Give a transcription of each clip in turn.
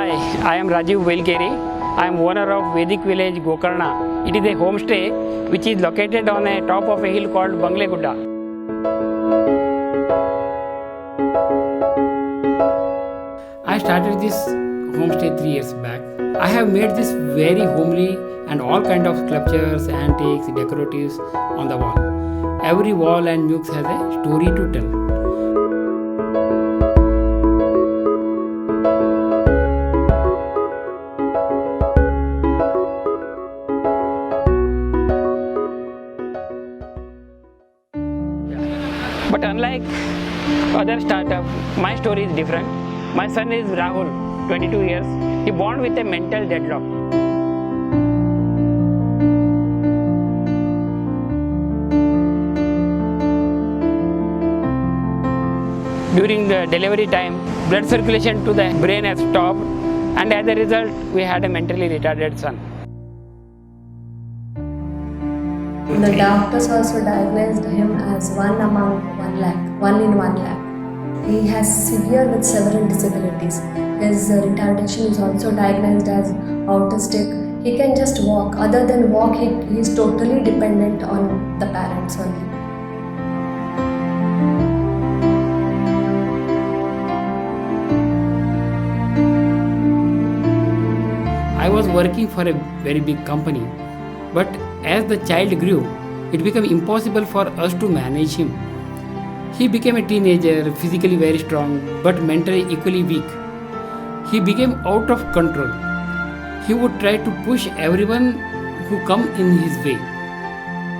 Hi, I am Rajeev. I am owner of Vedic village Gokarna. It is a homestay which is located on a top of a hill called Banglegudda. I started this homestay 3 years back. I have made this very homely and all kind of sculptures, antiques, decoratives on the wall. Every wall and nooks has a story to tell. But unlike other startups, my story is different. My son is Rahul, 22 years. He born with a mental deadlock. During the delivery time, blood circulation to the brain has stopped, and as a result, we had a mentally retarded son. The doctors also diagnosed him as one in 1 lakh. He has severe with several disabilities. His retardation is also diagnosed as autistic. He can just walk. Other than walk, he is totally dependent on the parents only. I was working for a very big company, but as the child grew, it became impossible for us to manage him. He became a teenager, physically very strong, but mentally equally weak. He became out of control. He would try to push everyone who come in his way.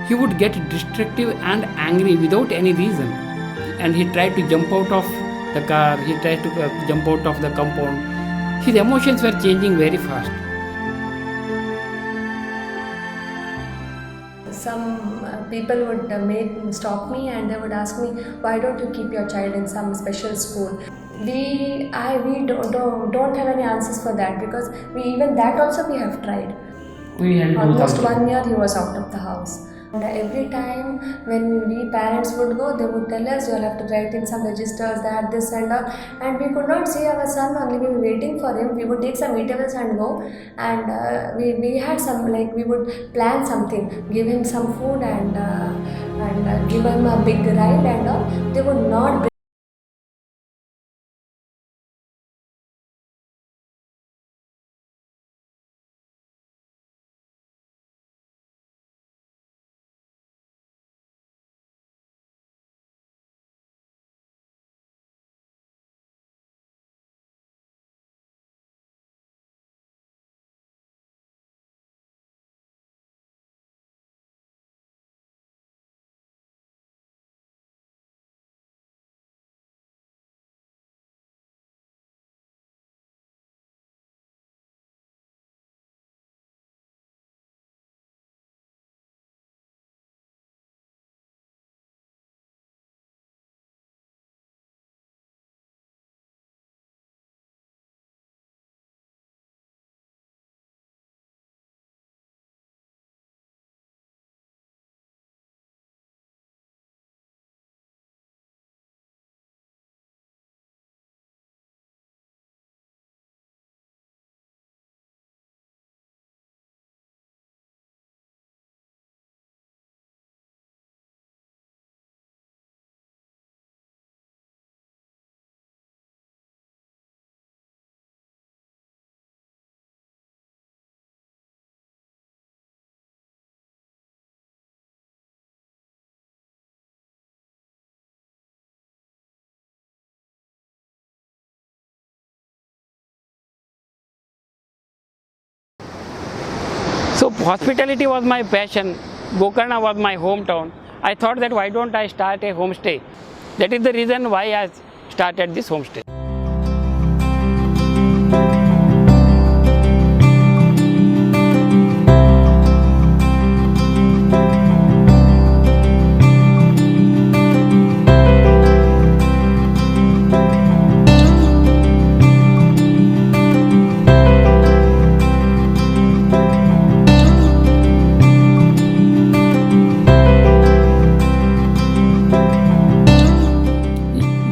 He would get destructive and angry without any reason. And he tried to jump out of the car, he tried to jump out of the compound. His emotions were changing very fast. Some people would stop me and they would ask me, why don't you keep your child in some special school? We don't have any answers for that, because even that also we have tried. Almost 1 year he was out of the house. And every time when we parents would go, they would tell us, you'll have to write in some registers, that, this and all. And we could not see our son only, we were waiting for him. We would take some vegetables and go. And we had some, like, we would plan something, give him some food and give him a big ride and all. They would not. So hospitality was my passion. Gokarna was my hometown. I thought that why don't I start a homestay? That is the reason why I started this homestay.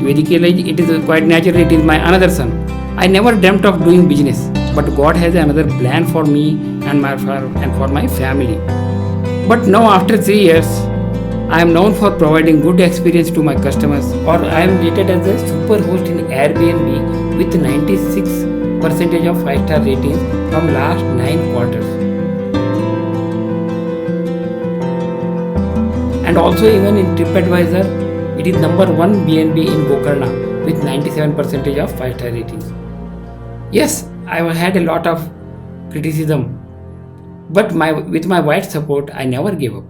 Vedic village, it is quite natural, it is my another son. I never dreamt of doing business, but God has another plan for me and for my family. But now after 3 years, I am known for providing good experience to my customers, or I am rated as a super host in Airbnb with 96% of 5-star ratings from last 9 quarters. And also even in TripAdvisor, it is number 1 BNB in Gokarna with 97% of 5-star ratings. Yes, I had a lot of criticism, but with my wide support, I never gave up.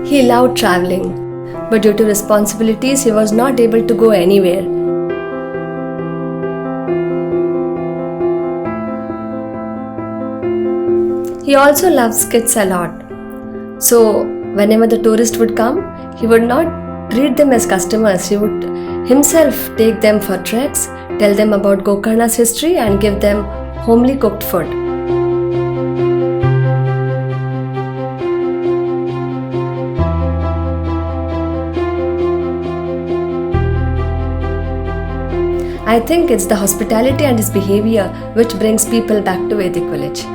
He loved traveling, but due to responsibilities, he was not able to go anywhere. He also loves kids a lot. So, whenever the tourist would come, he would not treat them as customers. He would himself take them for treks, tell them about Gokarna's history, and give them homely cooked food. I think it's the hospitality and his behavior which brings people back to Vedic village.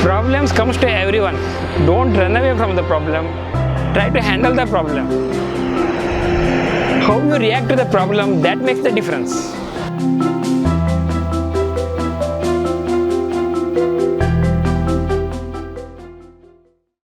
Problems comes to everyone. Don't run away from the problem. Try to handle the problem. How you react to the problem, that makes the difference.